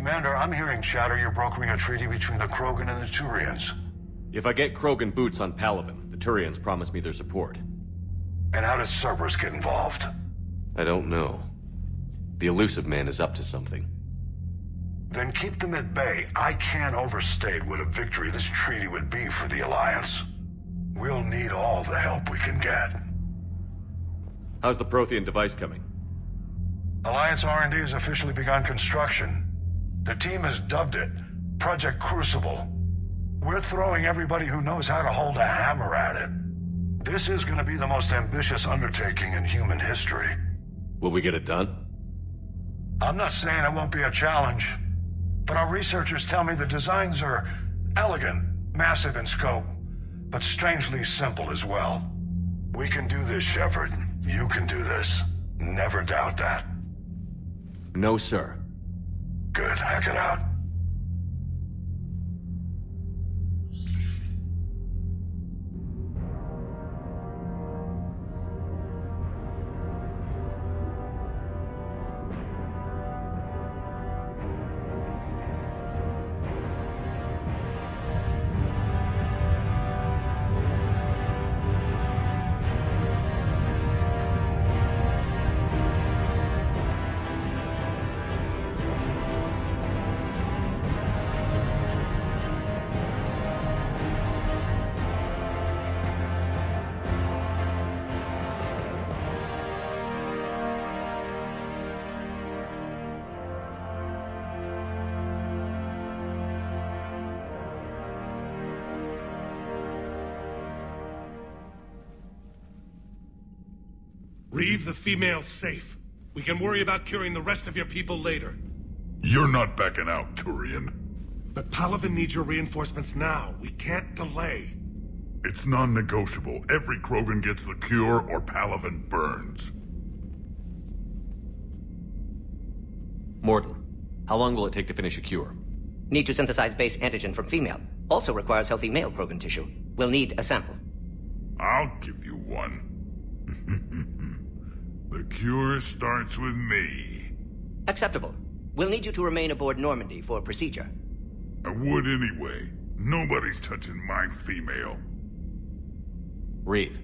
Commander, I'm hearing chatter you're brokering a treaty between the Krogan and the Turians. If I get Krogan boots on Palaven, the Turians promise me their support. And how does Cerberus get involved? I don't know. The Elusive Man is up to something. Then keep them at bay. I can't overstate what a victory this treaty would be for the Alliance. We'll need all the help we can get. How's the Prothean device coming? Alliance R&D has officially begun construction. The team has dubbed it Project Crucible. We're throwing everybody who knows how to hold a hammer at it. This is going to be the most ambitious undertaking in human history. Will we get it done? I'm not saying it won't be a challenge, but our researchers tell me the designs are elegant, massive in scope, but strangely simple as well. We can do this, Shepard. You can do this. Never doubt that. No, sir. Good. Hack it out. Leave the female safe. We can worry about curing the rest of your people later. You're not backing out, Turian. But Palaven needs your reinforcements now. We can't delay. It's non-negotiable. Every Krogan gets the cure, or Palaven burns. Morton, how long will it take to finish a cure? Need to synthesize base antigen from female. Also requires healthy male Krogan tissue. We'll need a sample. I'll give you one. The cure starts with me. Acceptable. We'll need you to remain aboard Normandy for procedure. I would anyway. Nobody's touching my female. Reeve,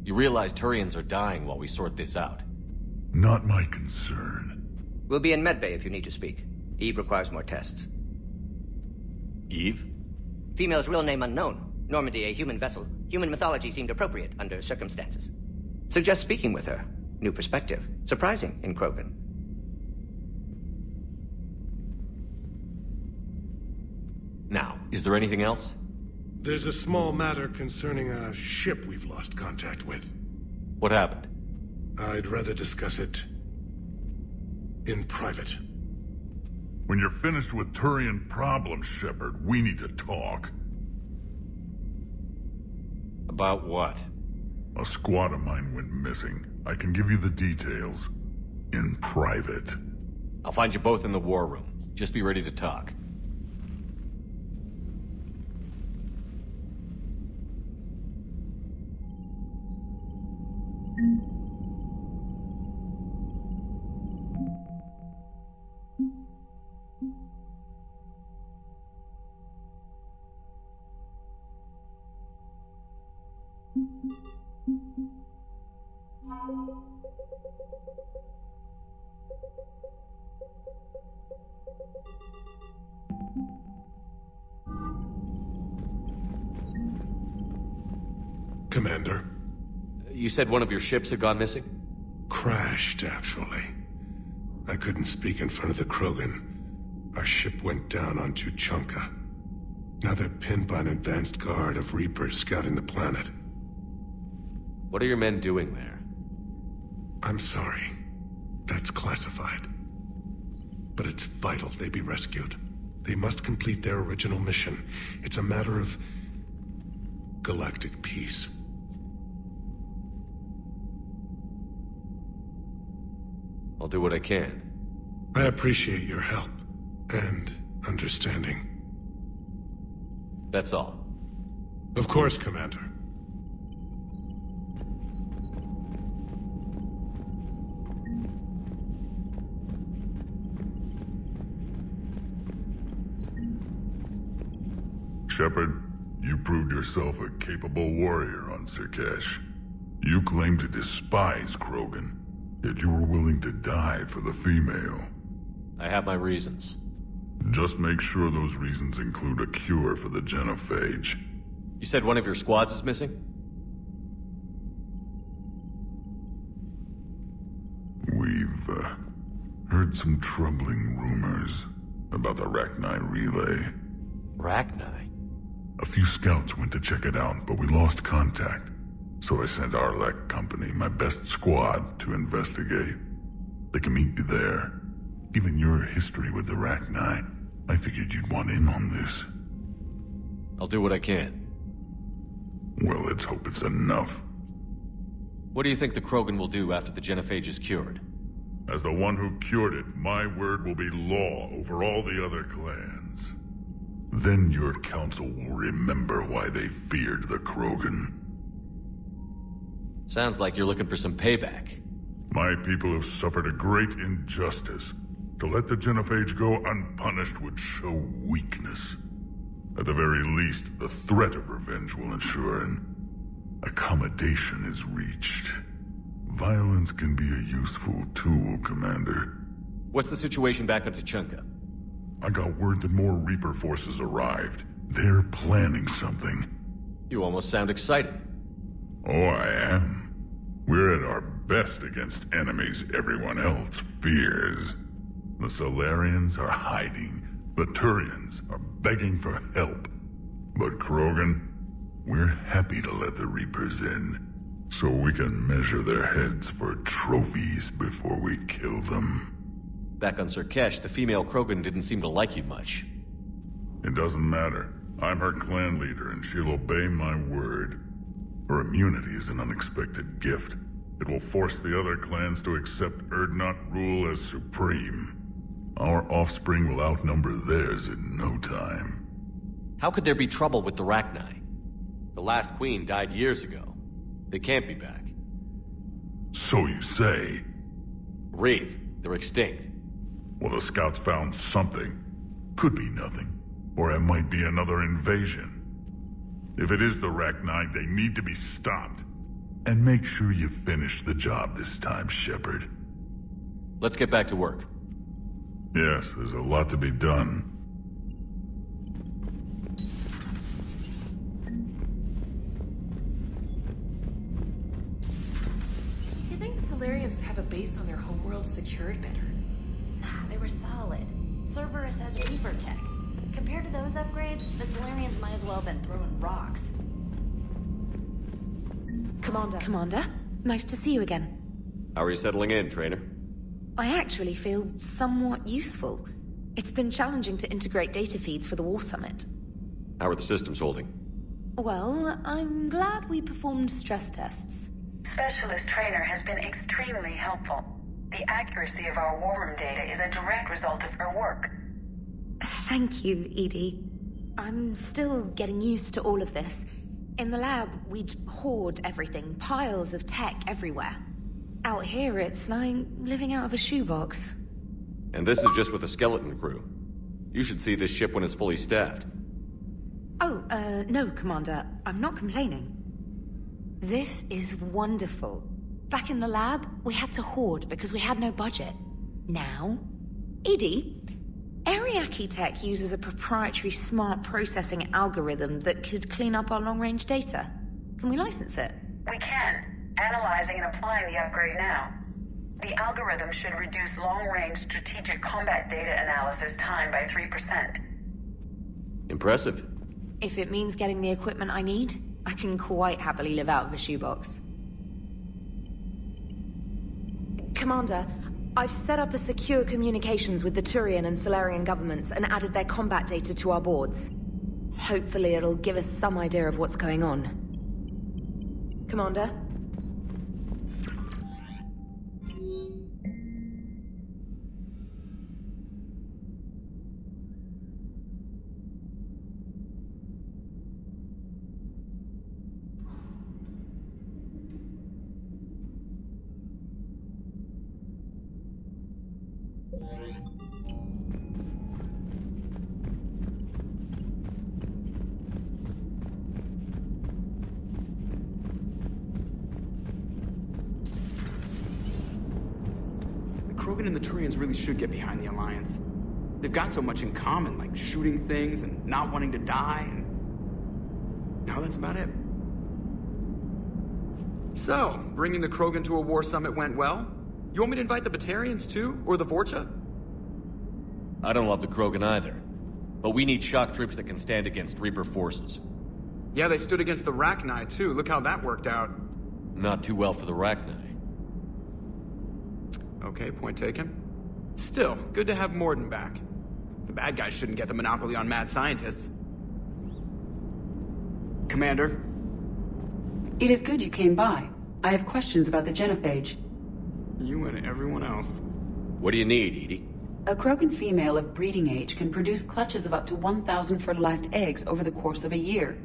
you realize Turians are dying while we sort this out. Not my concern. We'll be in medbay if you need to speak. Eve requires more tests. Eve? Female's real name unknown. Normandy a human vessel. Human mythology seemed appropriate under circumstances. Suggest speaking with her. New perspective. Surprising in Krogan. Now, is there anything else? There's a small matter concerning a ship we've lost contact with. What happened? I'd rather discuss it in private. When you're finished with Turian problems, Shepard, we need to talk. About what? A squad of mine went missing. I can give you the details. In private. I'll find you both in the war room. Just be ready to talk. Commander. You said one of your ships had gone missing? Crashed, actually. I couldn't speak in front of the Krogan. Our ship went down on Tuchanka. Now they're pinned by an advanced guard of Reapers scouting the planet. What are your men doing there? I'm sorry. That's classified. But it's vital they be rescued. They must complete their original mission. It's a matter of galactic peace. I'll do what I can. I appreciate your help and understanding. That's all. Of course, Commander. Shepard, you proved yourself a capable warrior on Sirkesh. You claim to despise Krogan, yet you were willing to die for the female. I have my reasons. Just make sure those reasons include a cure for the genophage. You said one of your squads is missing? We've heard some troubling rumors about the rachni relay. Rachni? A few scouts went to check it out, but we lost contact. So I sent Arlek Company, my best squad, to investigate. They can meet you there. Given your history with the rachni, I figured you'd want in on this. I'll do what I can. Well, let's hope it's enough. What do you think the Krogan will do after the genophage is cured? As the one who cured it, my word will be law over all the other clans. Then your council will remember why they feared the Krogan. Sounds like you're looking for some payback. My people have suffered a great injustice. To let the genophage go unpunished would show weakness. At the very least, the threat of revenge will ensure an accommodation is reached. Violence can be a useful tool, Commander. What's the situation back on Tuchanka? I got word that more Reaper forces arrived. They're planning something. You almost sound excited. Oh, I am. We're at our best against enemies everyone else fears. The Solarians are hiding. The Turians are begging for help. But Krogan, we're happy to let the Reapers in, so we can measure their heads for trophies before we kill them. Back on Sirkesh, the female Krogan didn't seem to like you much. It doesn't matter. I'm her clan leader, and she'll obey my word. Her immunity is an unexpected gift. It will force the other clans to accept Urdnot rule as supreme. Our offspring will outnumber theirs in no time. How could there be trouble with the rachni? The last queen died years ago. They can't be back. So you say. Reeve, they're extinct. Well, the scouts found something. Could be nothing. Or it might be another invasion. If it is the rachni, they need to be stopped. And make sure you finish the job this time, Shepard. Let's get back to work. Yes, there's a lot to be done. You'd think the Solarians would have a base on their homeworld secured better. Nah, they were solid. Cerberus has Reaper tech. Compared to those upgrades, the Solarians might as well have been throwing rocks. Commander, nice to see you again. How are you settling in, trainer? I actually feel somewhat useful. It's been challenging to integrate data feeds for the War Summit. How are the systems holding? Well, I'm glad we performed stress tests. Specialist Trainer has been extremely helpful. The accuracy of our war room data is a direct result of her work. Thank you, Edie. I'm still getting used to all of this. In the lab, we'd hoard everything, piles of tech everywhere. Out here, it's like living out of a shoebox. And this is just with a skeleton crew. You should see this ship when it's fully staffed. Oh, no, Commander. I'm not complaining. This is wonderful. Back in the lab, we had to hoard because we had no budget. Now, Edie, Ariake Tech uses a proprietary smart processing algorithm that could clean up our long-range data. Can we license it? We can. Analyzing and applying the upgrade now. The algorithm should reduce long-range strategic combat data analysis time by 3%. Impressive. If it means getting the equipment I need, I can quite happily live out of a shoebox. Commander, I've set up a secure communications with the Turian and Solarian governments and added their combat data to our boards. Hopefully it'll give us some idea of what's going on. Commander? Krogan and the Turians really should get behind the Alliance. They've got so much in common, like shooting things and not wanting to die, and... now that's about it. So, bringing the Krogan to a war summit went well? You want me to invite the Batarians too? Or the Vorcha? I don't love the Krogan either. But we need shock troops that can stand against Reaper forces. Yeah, they stood against the rachni too. Look how that worked out. Not too well for the rachni. Okay, point taken. Still, good to have Morden back. The bad guys shouldn't get the monopoly on mad scientists. Commander? It is good you came by. I have questions about the genophage. You and everyone else. What do you need, Edie? A Krogan female of breeding age can produce clutches of up to 1,000 fertilized eggs over the course of a year.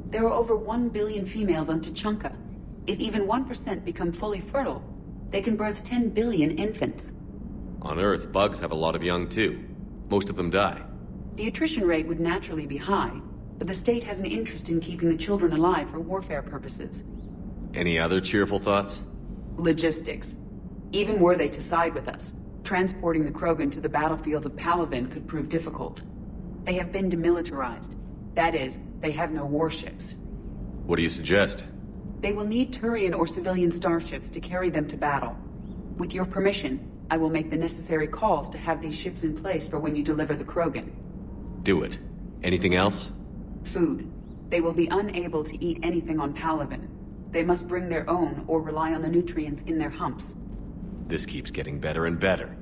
There are over 1 billion females on Tuchanka. If even 1% become fully fertile, they can birth 10 billion infants. On Earth, bugs have a lot of young too. Most of them die. The attrition rate would naturally be high, but the state has an interest in keeping the children alive for warfare purposes. Any other cheerful thoughts? Logistics. Even were they to side with us, transporting the Krogan to the battlefields of Palaven could prove difficult. They have been demilitarized. That is, they have no warships. What do you suggest? They will need Turian or civilian starships to carry them to battle. With your permission, I will make the necessary calls to have these ships in place for when you deliver the Krogan. Do it. Anything else? Food. They will be unable to eat anything on Palaven. They must bring their own or rely on the nutrients in their humps. This keeps getting better and better.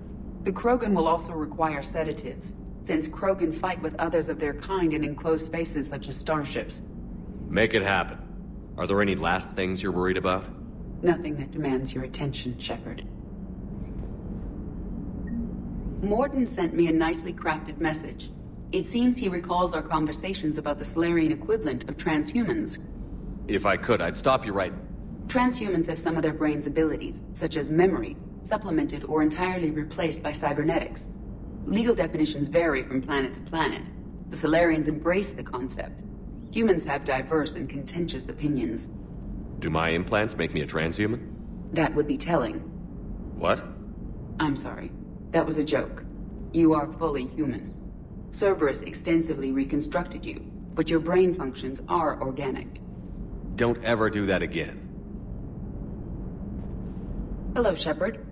The Krogan will also require sedatives, since Krogan fight with others of their kind in enclosed spaces such as starships. Make it happen. Are there any last things you're worried about? Nothing that demands your attention, Shepard. Morden sent me a nicely crafted message. It seems he recalls our conversations about the Solarian equivalent of transhumans. If I could, I'd stop you right... Transhumans have some of their brain's abilities, such as memory, supplemented or entirely replaced by cybernetics. Legal definitions vary from planet to planet. The Solarians embrace the concept. Humans have diverse and contentious opinions. Do my implants make me a transhuman? That would be telling. What? I'm sorry. That was a joke. You are fully human. Cerberus extensively reconstructed you, but your brain functions are organic. Don't ever do that again. Hello, Shepard.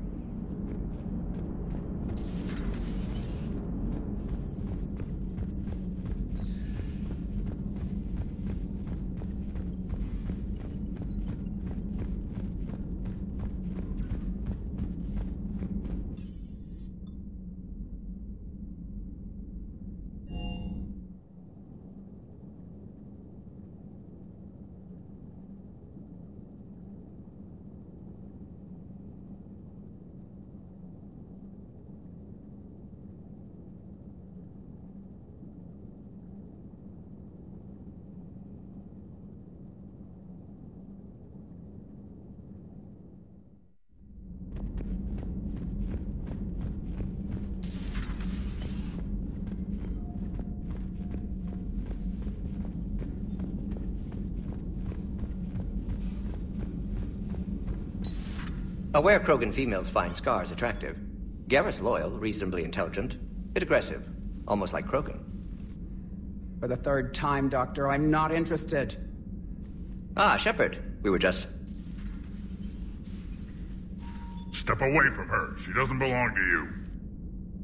Aware Krogan females find scars attractive. Garrus loyal, reasonably intelligent, bit aggressive, almost like Krogan. For the third time, Doctor, I'm not interested. Ah, Shepard. We were just... Step away from her. She doesn't belong to you.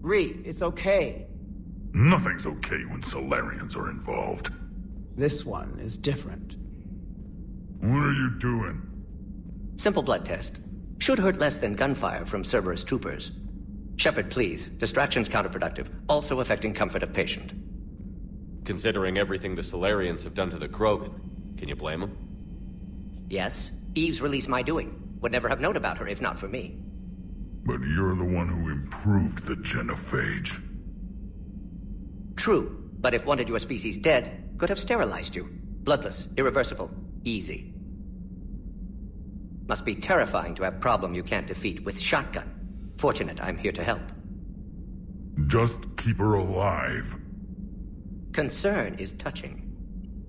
Reed, it's okay. Nothing's okay when Solarians are involved. This one is different. What are you doing? Simple blood test. Should hurt less than gunfire from Cerberus troopers. Shepard, please. Distraction's counterproductive, also affecting comfort of patient. Considering everything the Solarians have done to the Krogan, can you blame them? Yes. Eve's release my doing. Would never have known about her if not for me. But you're the one who improved the genophage. True, but if wanted your species dead, could have sterilized you. Bloodless, irreversible, easy. Must be terrifying to have problem you can't defeat with shotgun. Fortunate I'm here to help. Just keep her alive. Concern is touching.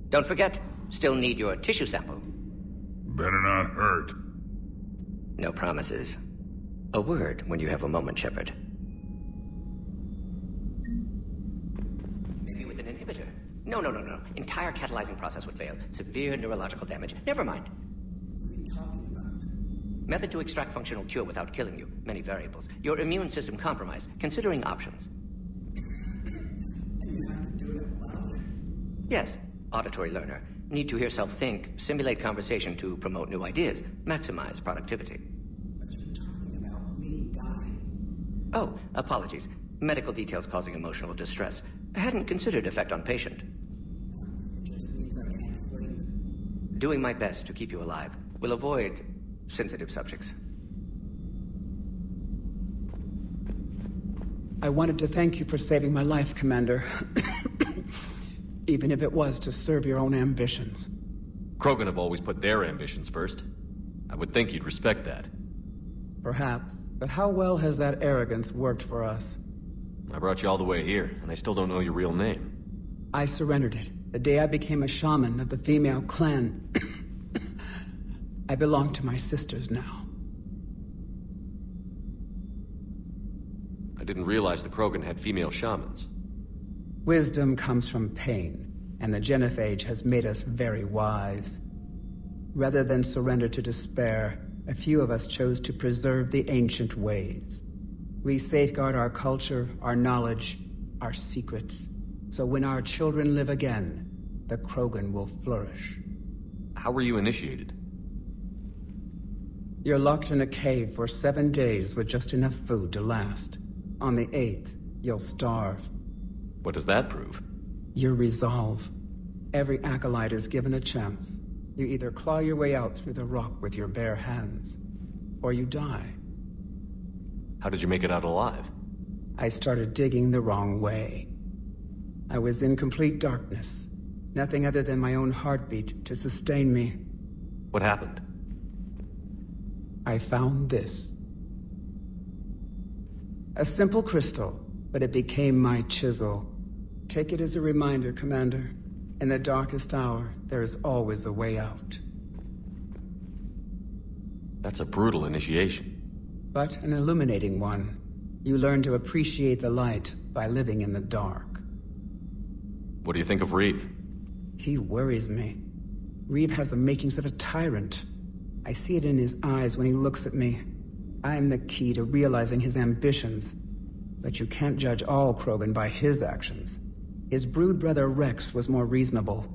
Don't forget, still need your tissue sample. Better not hurt. No promises. A word when you have a moment, Shepard. Maybe with an inhibitor. No. Entire catalyzing process would fail. Severe neurological damage. Never mind. Method to extract functional cure without killing you. Many variables. Your immune system compromised. Considering options. Yes. Auditory learner. Need to hear self-think, simulate conversation to promote new ideas, maximize productivity. But you're talking about me dying. Oh, apologies. Medical details causing emotional distress. I hadn't considered effect on patient. It just means I can't sleep. Doing my best to keep you alive. Will avoid sensitive subjects. I wanted to thank you for saving my life, Commander. Even if it was to serve your own ambitions. Krogan have always put their ambitions first. I would think you'd respect that. Perhaps. But how well has that arrogance worked for us? I brought you all the way here, and I still don't know your real name. I surrendered it the day I became a shaman of the female clan. I belong to my sisters now. I didn't realize the Krogan had female shamans. Wisdom comes from pain, and the genophage has made us very wise. Rather than surrender to despair, a few of us chose to preserve the ancient ways. We safeguard our culture, our knowledge, our secrets. So when our children live again, the Krogan will flourish. How were you initiated? You're locked in a cave for 7 days with just enough food to last. On the 8th, you'll starve. What does that prove? Your resolve. Every acolyte is given a chance. You either claw your way out through the rock with your bare hands, or you die. How did you make it out alive? I started digging the wrong way. I was in complete darkness. Nothing other than my own heartbeat to sustain me. What happened? I found this. A simple crystal, but it became my chisel. Take it as a reminder, Commander. In the darkest hour, there is always a way out. That's a brutal initiation. But an illuminating one. You learn to appreciate the light by living in the dark. What do you think of Reeve? He worries me. Reeve has the makings of a tyrant. I see it in his eyes when he looks at me. I am the key to realizing his ambitions. But you can't judge all Krogan by his actions. His brood brother Wrex was more reasonable.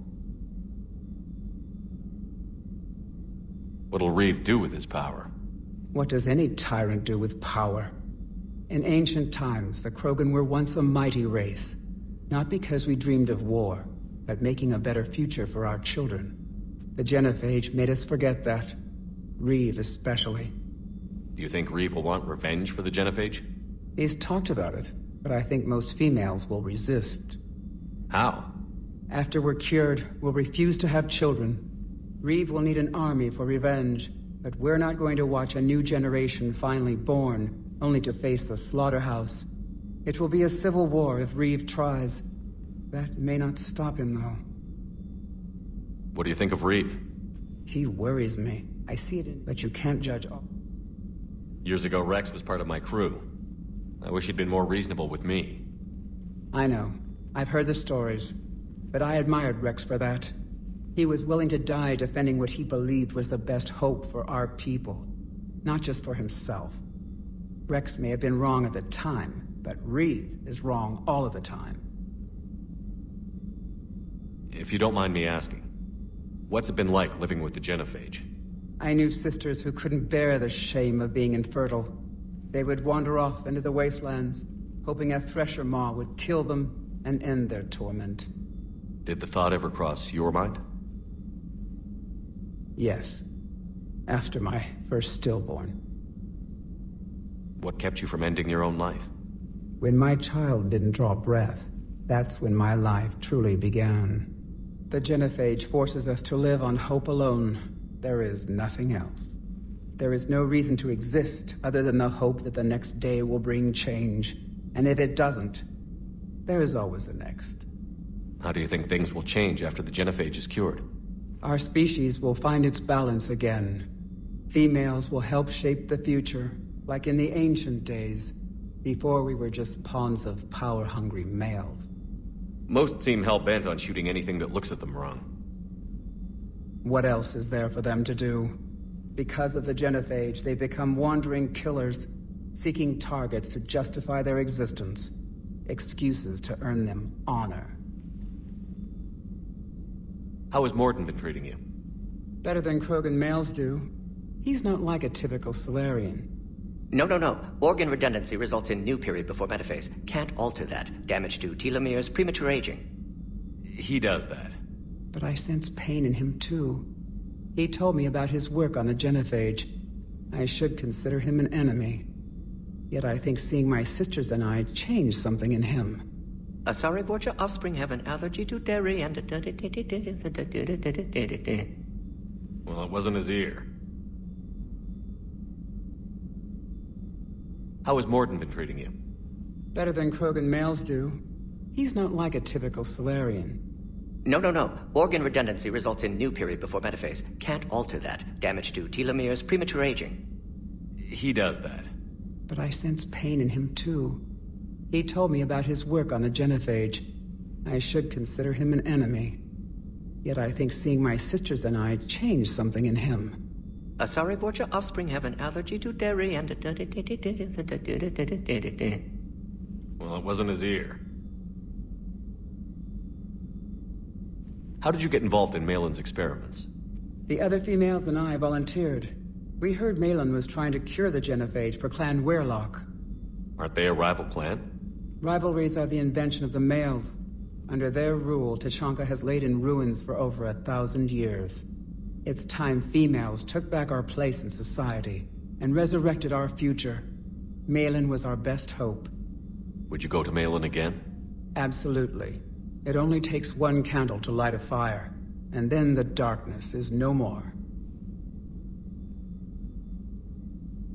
What'll Reeve do with his power? What does any tyrant do with power? In ancient times, the Krogan were once a mighty race. Not because we dreamed of war, but making a better future for our children. The genophage made us forget that. Reeve especially. Do you think Reeve will want revenge for the genophage? He's talked about it, but I think most females will resist. How? After we're cured, we'll refuse to have children. Reeve will need an army for revenge, but we're not going to watch a new generation finally born, only to face the slaughterhouse. It will be a civil war if Reeve tries. That may not stop him, though. What do you think of Reeve? He worries me. I see it in... But you can't judge all... Years ago, Wrex was part of my crew. I wish he'd been more reasonable with me. I know. I've heard the stories. But I admired Wrex for that. He was willing to die defending what he believed was the best hope for our people. Not just for himself. Wrex may have been wrong at the time, but Reeve is wrong all of the time. If you don't mind me asking, what's it been like living with the genophage? I knew sisters who couldn't bear the shame of being infertile. They would wander off into the wastelands, hoping a thresher maw would kill them and end their torment. Did the thought ever cross your mind? Yes. After my first stillborn. What kept you from ending your own life? When my child didn't draw breath, that's when my life truly began. The genophage forces us to live on hope alone. There is nothing else. There is no reason to exist other than the hope that the next day will bring change. And if it doesn't, there is always the next. How do you think things will change after the genophage is cured? Our species will find its balance again. Females will help shape the future, Like in the ancient days, before we were just pawns of power-hungry males. Most seem hell-bent on shooting anything that looks at them wrong. What else is there for them to do? Because of the genophage, they become wandering killers, seeking targets to justify their existence. Excuses to earn them honor. How has Mordin been treating you? Better than Krogan males do. He's not like a typical Solarian. No. Organ redundancy results in new period before metaphase. Can't alter that. Damage to telomeres, premature aging. He does that. But I sense pain in him too. He told me about his work on the genophage. I should consider him an enemy. Yet I think seeing my sisters and I changed something in him. Asari Borgia offspring have an allergy to dairy and... Well, it wasn't his ear. How has Mordin been treating you? Better than Krogan males do. He's not like a typical Solarian. No. Organ redundancy results in new period before metaphase. Can't alter that. Damage to telomeres, premature aging. He does that. But I sense pain in him too. He told me about his work on the genophage. I should consider him an enemy. Yet I think seeing my sisters and I changed something in him. Asari Borgia offspring have an allergy to dairy and... Well, it wasn't his ear. How did you get involved in Maelon's experiments? The other females and I volunteered. We heard Maelon was trying to cure the genophage for Clan Weirlock. Aren't they a rival clan? Rivalries are the invention of the males. Under their rule, Tuchanka has laid in ruins for over 1,000 years. It's time females took back our place in society and resurrected our future. Maelon was our best hope. Would you go to Maelon again? Absolutely. It only takes one candle to light a fire, and then the darkness is no more.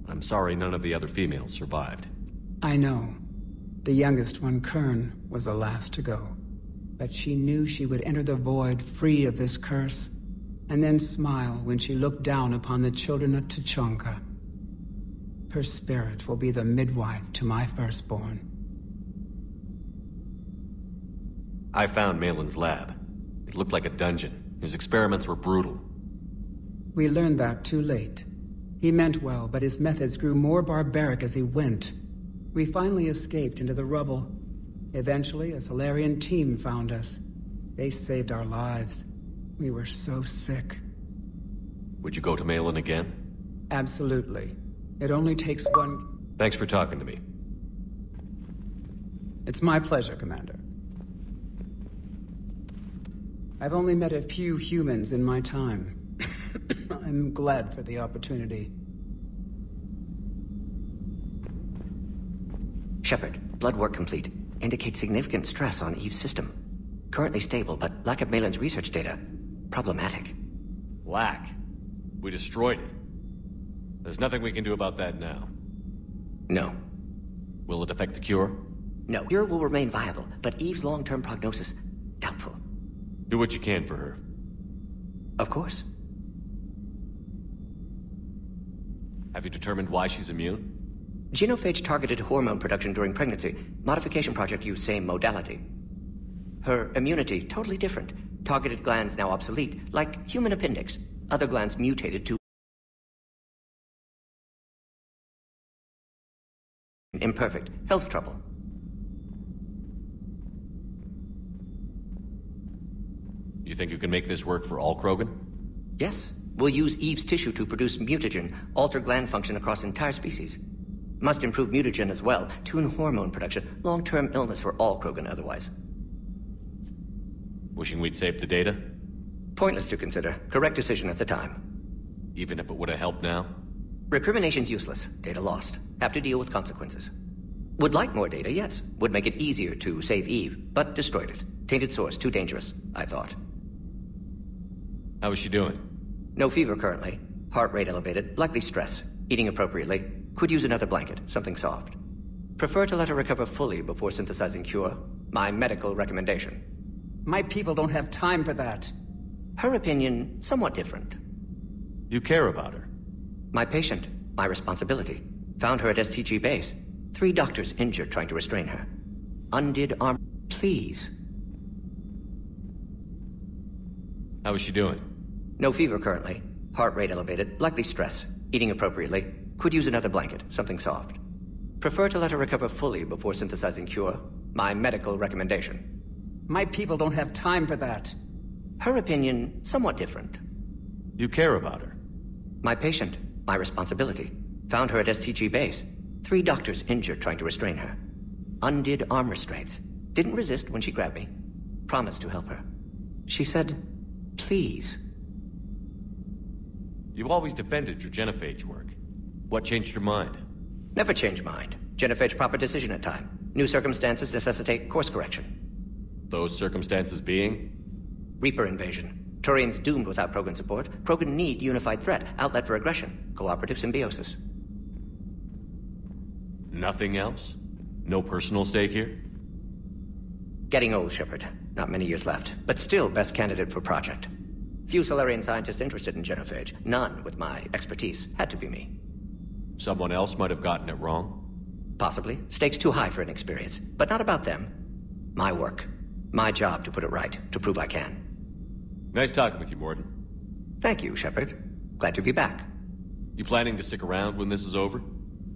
I'm sorry none of the other females survived. I know. The youngest one, Kern, was the last to go. But she knew she would enter the void free of this curse, and then smile when she looked down upon the children of Tuchanka. Her spirit will be the midwife to my firstborn. I found Maelon's lab. It looked like a dungeon. His experiments were brutal. We learned that too late. He meant well, but his methods grew more barbaric as he went. We finally escaped into the rubble. Eventually, a Solarian team found us. They saved our lives. We were so sick. Would you go to Maelon again? Absolutely. It only takes one... Thanks for talking to me. It's my pleasure, Commander. I've only met a few humans in my time. I'm glad for the opportunity. Shepard, blood work complete. Indicates significant stress on Eve's system. Currently stable, but lack of Maelon's research data. Problematic. Lack? We destroyed it. There's nothing we can do about that now. No. Will it affect the cure? No. Cure will remain viable, but Eve's long-term prognosis, doubtful. Do what you can for her. Of course. Have you determined why she's immune? Genophage targeted hormone production during pregnancy. Modification project used same modality. Her immunity, totally different. Targeted glands now obsolete, like human appendix. Other glands mutated to... imperfect. Health trouble. You think you can make this work for all Krogan? Yes. We'll use Eve's tissue to produce mutagen, alter gland function across entire species. Must improve mutagen as well, tune hormone production, long-term illness for all Krogan otherwise. Wishing we'd saved the data? Pointless to consider. Correct decision at the time. Even if it would have helped now? Recrimination's useless. Data lost. Have to deal with consequences. Would like more data, yes. Would make it easier to save Eve, but destroyed it. Tainted source, too dangerous, I thought. How is she doing? No fever currently. Heart rate elevated, likely stress. Eating appropriately. Could use another blanket, something soft. Prefer to let her recover fully before synthesizing cure. My medical recommendation. My people don't have time for that. Her opinion, somewhat different. You care about her. My patient, my responsibility. Found her at STG base. 3 doctors injured trying to restrain her. Undid arm... Please. How is she doing? No fever currently. Heart rate elevated, likely stress. Eating appropriately. Could use another blanket, something soft. Prefer to let her recover fully before synthesizing cure. My medical recommendation. My people don't have time for that. Her opinion, somewhat different. You care about her. My patient, my responsibility. Found her at STG base. 3 doctors injured trying to restrain her. Undid arm restraints. Didn't resist when she grabbed me. Promised to help her. She said, please. You've always defended your genophage work. What changed your mind? Never change mind. Genophage proper decision at time. New circumstances necessitate course correction. Those circumstances being? Reaper invasion. Turians doomed without Krogan support. Krogan need unified threat, outlet for aggression, cooperative symbiosis. Nothing else? No personal stake here? Getting old, Shepard. Not many years left, but still best candidate for project. Few Solarian scientists interested in genophage. None with my expertise. Had to be me. Someone else might have gotten it wrong? Possibly. Stakes too high for inexperience. But not about them. My work. My job to put it right, to prove I can. Nice talking with you, Mordin. Thank you, Shepard. Glad to be back. You planning to stick around when this is over?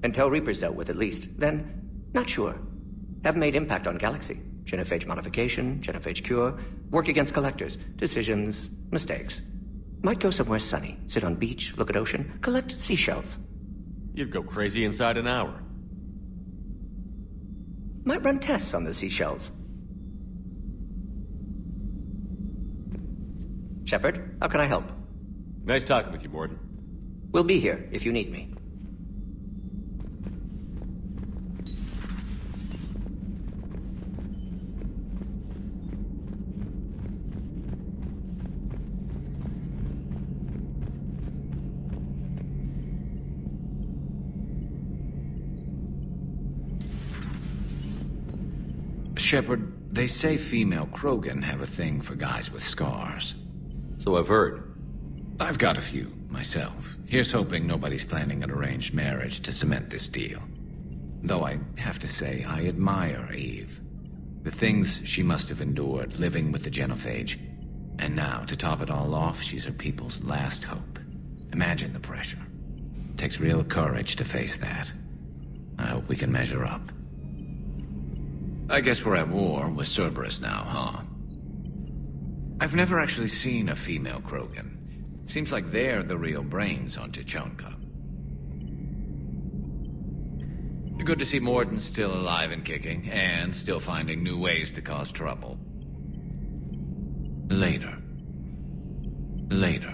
Until Reaper's dealt with, at least. Then, not sure. Haven't made impact on Galaxy. Genophage modification, genophage cure, work against collectors, decisions, mistakes. Might go somewhere sunny, sit on beach, look at ocean, collect seashells. You'd go crazy inside an hour. Might run tests on the seashells. Shepard, how can I help? Nice talking with you, Mordin. We'll be here if you need me. Shepard, they say female Krogan have a thing for guys with scars. So I've heard. I've got a few, myself. Here's hoping nobody's planning an arranged marriage to cement this deal. Though I have to say, I admire Eve. The things she must have endured living with the genophage. And now, to top it all off, she's her people's last hope. Imagine the pressure. Takes real courage to face that. I hope we can measure up. I guess we're at war with Cerberus now, huh? I've never actually seen a female Krogan. Seems like they're the real brains on Tuchanka. Good to see Mordin's still alive and kicking, and still finding new ways to cause trouble. Later. Later.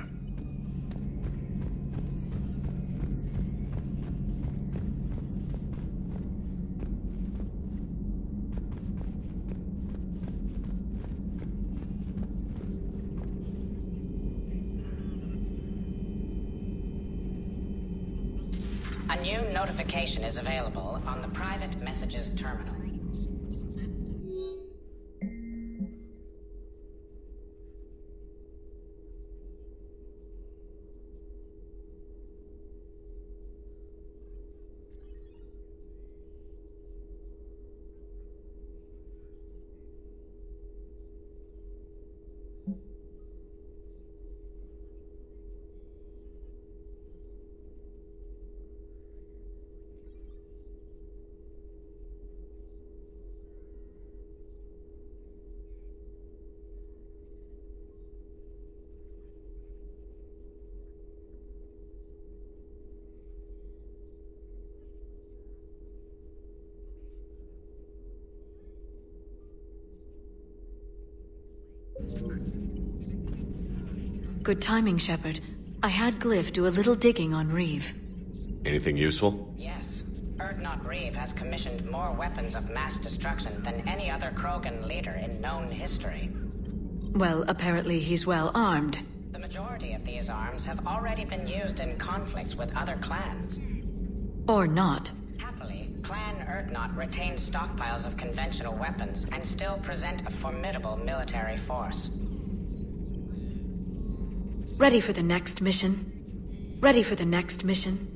A new notification is available on the private messages terminal. Good timing, Shepard. I had Glyph do a little digging on Reeve. Anything useful? Yes. Urdnot Reeve has commissioned more weapons of mass destruction than any other Krogan leader in known history. Well, apparently he's well armed. The majority of these arms have already been used in conflicts with other clans. Or not. Happily, Clan Urdnot retains stockpiles of conventional weapons and still present a formidable military force. Ready for the next mission? Ready for the next mission?